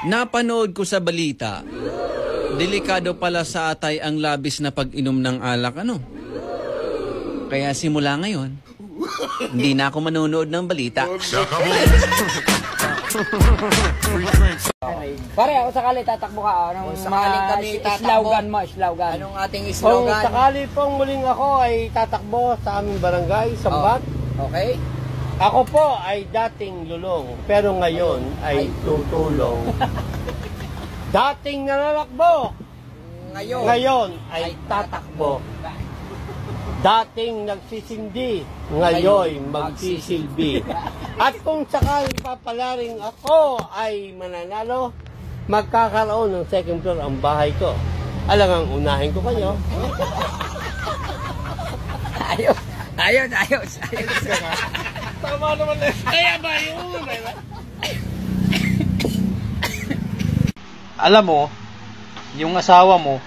Napanood ko sa balita, delikado pala sa atay ang labis na pag-inom ng alak, ano? Kaya simula ngayon, hindi na ako manonood ng balita. Pare, ako sakali tatakbo ka. Anong sakaling kami slogan mo? Slogan. Anong ating slogan? Kung sakali pong muling ako ay tatakbo sa aming barangay, Sambat. Okay. Ako po ay dating lulong, pero ngayon ay tutulong. Dating nananakbo, ngayon ay tatakbo. Dating nagsisindi, ngayon magsisilbi. At kung sakali papalaring ako ay mananalo, magkakaroon ng second floor ang bahay ko. Alangang unahin ko kayo. Ayos. Tama naman na. Kaya ba yun? Alam mo, yung asawa mo,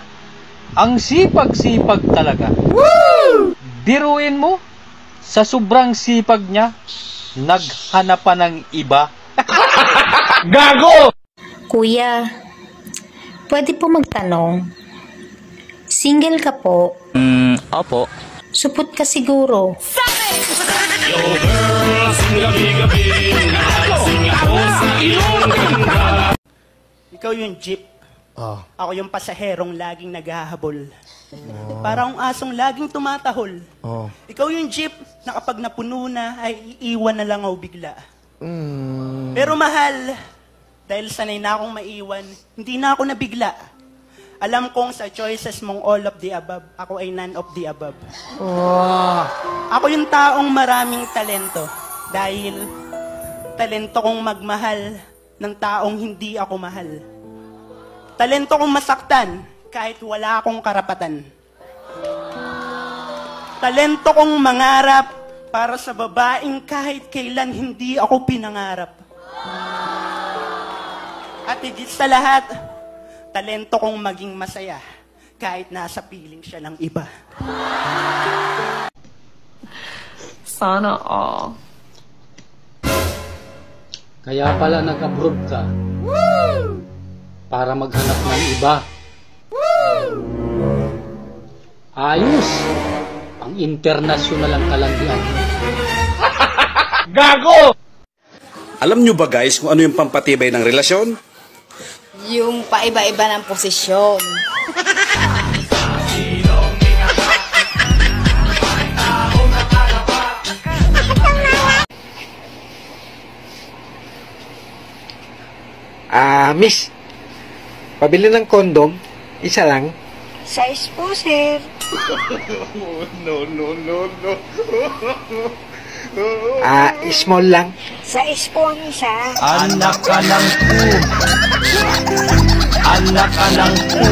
ang sipag-sipag talaga. Woo! Biruin mo, sa sobrang sipag niya, naghanap pa ng iba. Gago! Kuya, pwede po magtanong. Single ka po? Opo. Supot ka siguro. Yo girl, sing gabi-gabi, sing ako sa iyong ganda. Ikaw yung jeep. Ako yung pasaherong laging naghahabol. Parang asong laging tumatahol. Ikaw yung jeep na kapag napuno na ay iiwan na lang ako bigla. Pero mahal, dahil sanay na akong maiwan, hindi na ako nabigla. Alam kong sa choices mong all of the above, ako ay none of the above. Ako yung taong maraming talento. Dahil talento kong magmahal ng taong hindi ako mahal. Talento kong masaktan kahit wala akong karapatan. Talento kong mangarap para sa babaeng kahit kailan hindi ako pinangarap. At higit sa lahat, talento kong maging masaya kahit nasa piling siya ng iba. Sana all. Kaya pala nag-abroad ka. Para maghanap ng iba. Ayos! Ang internasyonal ang kalandian mo. Gago! Alam nyo ba guys kung ano yung pampatibay ng relasyon? Yung paiba-iba ng posisyon. Miss, pabili ng kondom, isa lang. Size po, sir. No. Small lang. Size po ang isa. Anak ka lang po. Anak ka lang po.